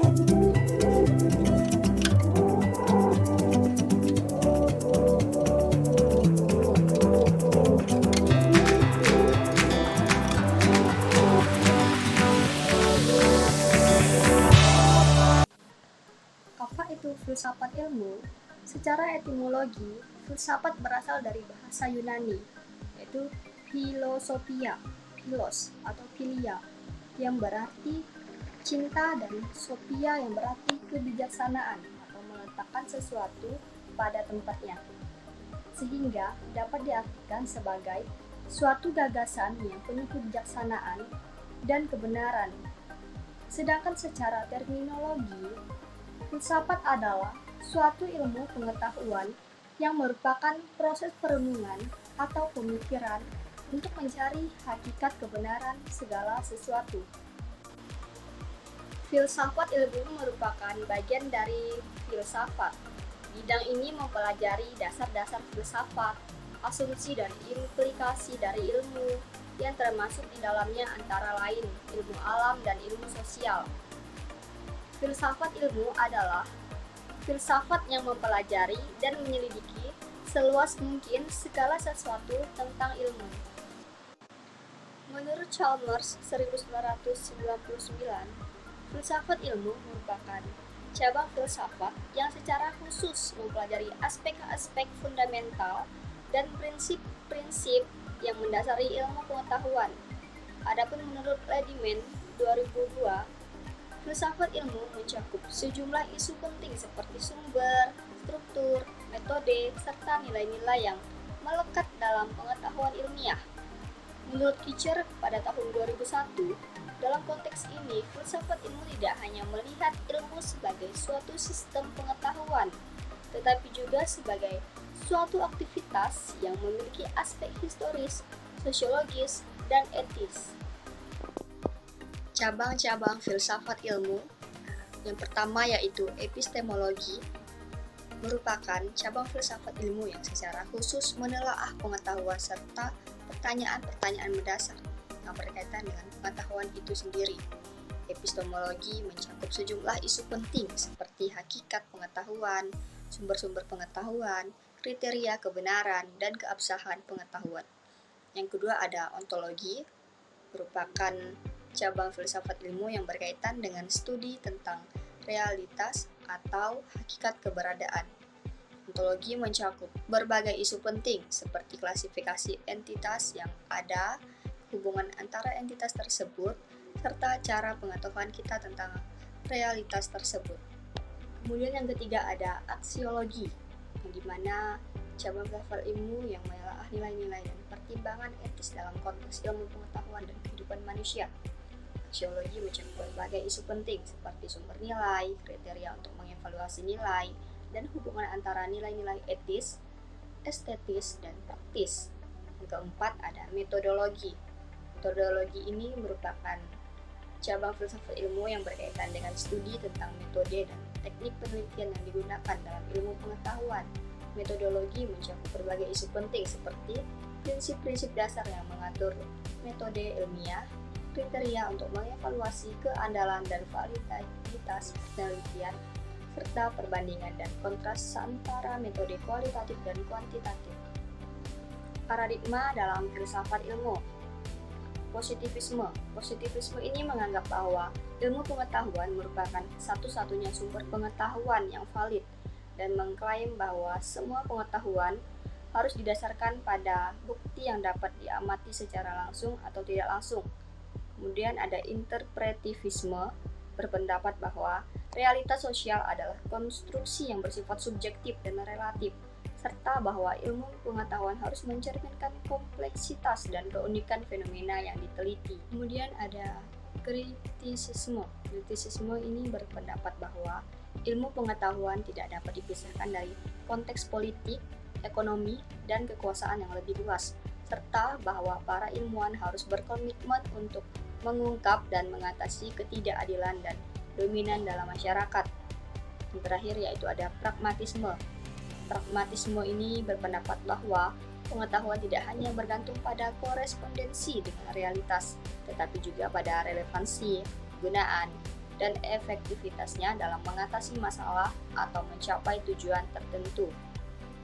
Apa itu filsafat ilmu? Secara etimologi, filsafat berasal dari bahasa Yunani, yaitu philosophia, philos atau philia, yang berarti cinta, dan sophia yang berarti kebijaksanaan atau meletakkan sesuatu pada tempatnya, sehingga dapat diartikan sebagai suatu gagasan yang penuh kebijaksanaan dan kebenaran. Sedangkan secara terminologi, filsafat adalah suatu ilmu pengetahuan yang merupakan proses perenungan atau pemikiran untuk mencari hakikat kebenaran segala sesuatu. Filsafat ilmu merupakan bagian dari filsafat. Bidang ini mempelajari dasar-dasar filsafat, asumsi dan implikasi dari ilmu, yang termasuk di dalamnya antara lain ilmu alam dan ilmu sosial. Filsafat ilmu adalah filsafat yang mempelajari dan menyelidiki seluas mungkin segala sesuatu tentang ilmu. Menurut Chalmers 1999, filsafat ilmu merupakan cabang filsafat yang secara khusus mempelajari aspek-aspek fundamental dan prinsip-prinsip yang mendasari ilmu pengetahuan. Adapun menurut Lediman 2002, filsafat ilmu mencakup sejumlah isu penting seperti sumber, struktur, metode, serta nilai-nilai yang melekat dalam pengetahuan ilmiah. Menurut Kitcher pada tahun 2001, dalam konteks ini, filsafat ilmu tidak hanya melihat ilmu sebagai suatu sistem pengetahuan, tetapi juga sebagai suatu aktivitas yang memiliki aspek historis, sosiologis, dan etis. Cabang-cabang filsafat ilmu yang pertama yaitu epistemologi, merupakan cabang filsafat ilmu yang secara khusus menelaah pengetahuan serta pertanyaan-pertanyaan mendasar yang berkaitan dengan pengetahuan itu sendiri. Epistemologi mencakup sejumlah isu penting seperti hakikat pengetahuan, sumber-sumber pengetahuan, kriteria kebenaran, dan keabsahan pengetahuan. Yang kedua ada ontologi, merupakan cabang filsafat ilmu yang berkaitan dengan studi tentang realitas atau hakikat keberadaan. Ontologi mencakup berbagai isu penting seperti klasifikasi entitas yang ada, hubungan antara entitas tersebut, serta cara pengetahuan kita tentang realitas tersebut. Kemudian yang ketiga ada aksiologi, yang dimana cabang filsafat ilmu yang menelaah nilai-nilai dan pertimbangan etis dalam konteks ilmu pengetahuan dan kehidupan manusia. Aksiologi mencakup berbagai isu penting seperti sumber nilai, kriteria untuk mengevaluasi nilai, dan hubungan antara nilai-nilai etis, estetis, dan praktis. Yang keempat ada metodologi. Metodologi ini merupakan cabang filsafat ilmu yang berkaitan dengan studi tentang metode dan teknik penelitian yang digunakan dalam ilmu pengetahuan. Metodologi mencakup berbagai isu penting seperti prinsip-prinsip dasar yang mengatur metode ilmiah, kriteria untuk mengevaluasi keandalan dan validitas penelitian, serta perbandingan dan kontras antara metode kualitatif dan kuantitatif. Paradigma dalam filsafat ilmu. Positivisme. Positivisme ini menganggap bahwa ilmu pengetahuan merupakan satu-satunya sumber pengetahuan yang valid dan mengklaim bahwa semua pengetahuan harus didasarkan pada bukti yang dapat diamati secara langsung atau tidak langsung. Kemudian ada interpretivisme, berpendapat bahwa realitas sosial adalah konstruksi yang bersifat subjektif dan relatif, serta bahwa ilmu pengetahuan harus mencerminkan kompleksitas dan keunikan fenomena yang diteliti. Kemudian ada kritisisme. Kritisisme ini berpendapat bahwa ilmu pengetahuan tidak dapat dipisahkan dari konteks politik, ekonomi, dan kekuasaan yang lebih luas, serta bahwa para ilmuwan harus berkomitmen untuk mengungkap dan mengatasi ketidakadilan dan dominan dalam masyarakat. Yang terakhir yaitu ada pragmatisme. Pragmatisme ini berpendapat bahwa pengetahuan tidak hanya bergantung pada korespondensi dengan realitas, tetapi juga pada relevansi, kegunaan, dan efektivitasnya dalam mengatasi masalah atau mencapai tujuan tertentu.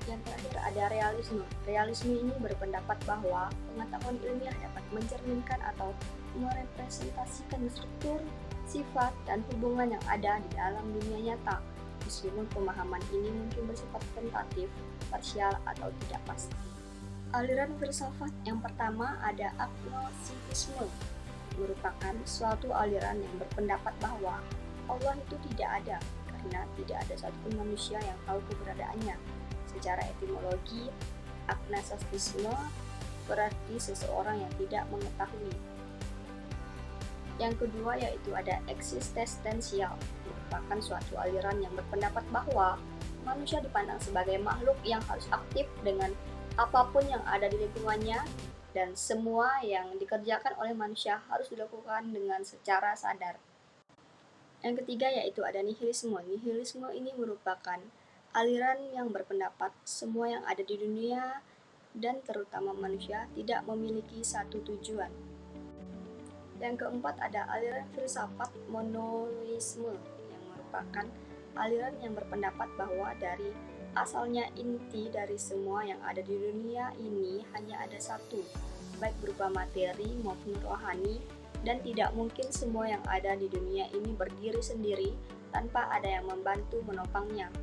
Yang terakhir ada realisme. Realisme ini berpendapat bahwa pengetahuan ilmiah dapat mencerminkan atau merepresentasikan struktur, sifat, dan hubungan yang ada di dalam dunia nyata, meskipun pemahaman ini mungkin bersifat tentatif, parsial, atau tidak pasti. Aliran filsafat yang pertama ada agnosticisme, merupakan suatu aliran yang berpendapat bahwa Allah itu tidak ada, karena tidak ada satupun manusia yang tahu keberadaannya. Secara etimologi, agnosticisme berarti seseorang yang tidak mengetahui. Yang kedua yaitu ada eksistensial, merupakan suatu aliran yang berpendapat bahwa manusia dipandang sebagai makhluk yang harus aktif dengan apapun yang ada di lingkungannya, dan semua yang dikerjakan oleh manusia harus dilakukan dengan secara sadar. Yang ketiga yaitu ada nihilisme. Nihilisme ini merupakan aliran yang berpendapat semua yang ada di dunia dan terutama manusia tidak memiliki satu tujuan. Yang keempat ada aliran filsafat monoisme, yang merupakan aliran yang berpendapat bahwa dari asalnya inti dari semua yang ada di dunia ini hanya ada satu, baik berupa materi maupun rohani, dan tidak mungkin semua yang ada di dunia ini berdiri sendiri tanpa ada yang membantu menopangnya.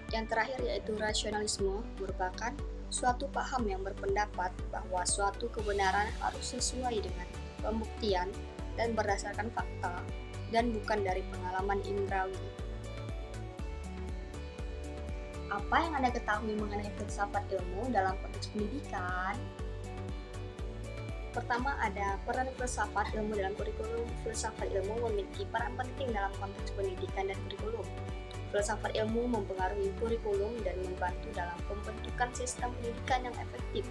Yang terakhir yaitu rasionalisme, merupakan suatu paham yang berpendapat bahwa suatu kebenaran harus sesuai dengan pembuktian dan berdasarkan fakta dan bukan dari pengalaman indrawi. Apa yang Anda ketahui mengenai filsafat ilmu dalam konteks pendidikan? Pertama ada peran filsafat ilmu dalam kurikulum. Filsafat ilmu memiliki peran penting dalam konteks pendidikan dan kurikulum. Filsafat ilmu mempengaruhi kurikulum dan membantu dalam pembentukan sistem pendidikan yang efektif.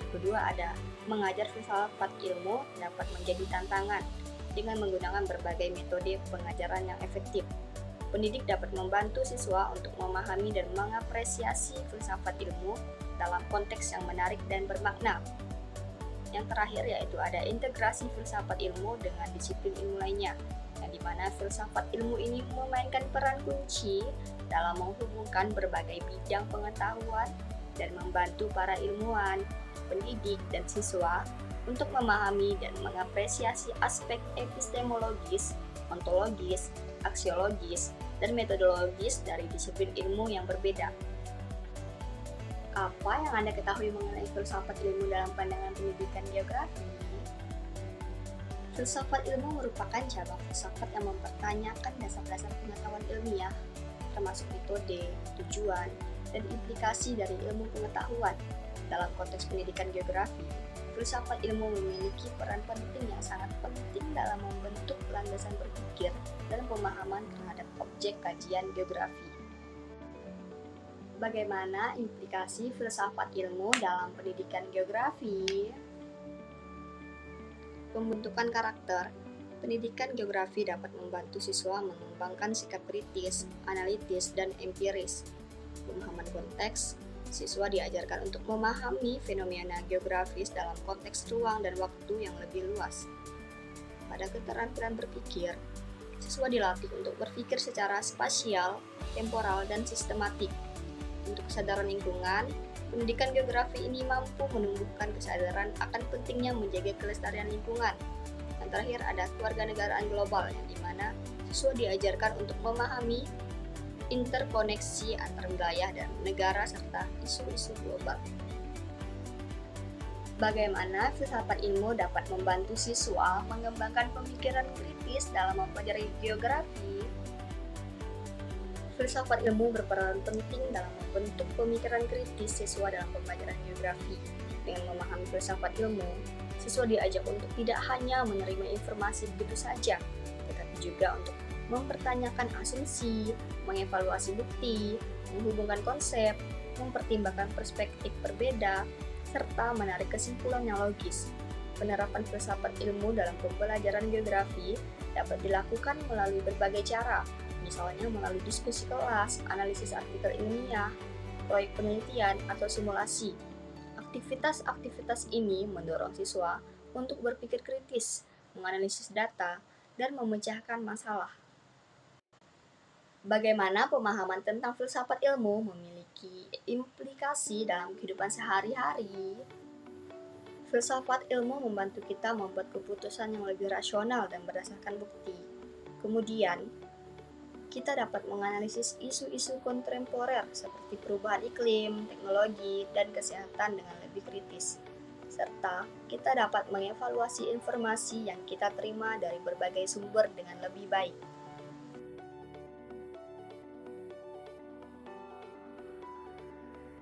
Kedua ada mengajar filsafat ilmu dapat menjadi tantangan dengan menggunakan berbagai metode pengajaran yang efektif. Pendidik dapat membantu siswa untuk memahami dan mengapresiasi filsafat ilmu dalam konteks yang menarik dan bermakna. Yang terakhir yaitu ada integrasi filsafat ilmu dengan disiplin ilmu lainnya, yang dimana filsafat ilmu ini memainkan peran kunci dalam menghubungkan berbagai bidang pengetahuan dan membantu para ilmuwan, pendidik, dan siswa untuk memahami dan mengapresiasi aspek epistemologis, ontologis, aksiologis, dan metodologis dari disiplin ilmu yang berbeda. Apa yang Anda ketahui mengenai filsafat ilmu dalam pandangan pendidikan geografi? Filsafat ilmu merupakan cabang filsafat yang mempertanyakan dasar-dasar pengetahuan ilmiah, termasuk metode, tujuan, dan implikasi dari ilmu pengetahuan. Dalam konteks pendidikan geografi, filsafat ilmu memiliki peran penting yang sangat penting dalam membentuk landasan berpikir dan pemahaman terhadap objek kajian geografi. Bagaimana implikasi filsafat ilmu dalam pendidikan geografi? Pembentukan karakter. Pendidikan geografi dapat membantu siswa mengembangkan sikap kritis, analitis, dan empiris. Pemahaman konteks. Siswa diajarkan untuk memahami fenomena geografis dalam konteks ruang dan waktu yang lebih luas. Pada keterampilan berpikir, siswa dilatih untuk berpikir secara spasial, temporal, dan sistematik. Untuk kesadaran lingkungan, pendidikan geografi ini mampu menumbuhkan kesadaran akan pentingnya menjaga kelestarian lingkungan. Yang terakhir ada kewarganegaraan global, yang dimana siswa diajarkan untuk memahami interkoneksi antar wilayah dan negara serta isu-isu global. Bagaimana filsafat ilmu dapat membantu siswa mengembangkan pemikiran kritis dalam mempelajari geografi? Filsafat ilmu berperan penting dalam membentuk pemikiran kritis siswa dalam pembelajaran geografi. Dengan memahami filsafat ilmu, siswa diajak untuk tidak hanya menerima informasi begitu saja, tetapi juga untuk mempertanyakan asumsi, mengevaluasi bukti, menghubungkan konsep, mempertimbangkan perspektif berbeda, serta menarik kesimpulan yang logis. Penerapan filsafat ilmu dalam pembelajaran geografi dapat dilakukan melalui berbagai cara, misalnya melalui diskusi kelas, analisis artikel ilmiah, proyek penelitian, atau simulasi. Aktivitas-aktivitas ini mendorong siswa untuk berpikir kritis, menganalisis data, dan memecahkan masalah. Bagaimana pemahaman tentang filsafat ilmu memiliki implikasi dalam kehidupan sehari-hari? Filsafat ilmu membantu kita membuat keputusan yang lebih rasional dan berdasarkan bukti. Kemudian, kita dapat menganalisis isu-isu kontemporer seperti perubahan iklim, teknologi, dan kesehatan dengan lebih kritis. Serta kita dapat mengevaluasi informasi yang kita terima dari berbagai sumber dengan lebih baik.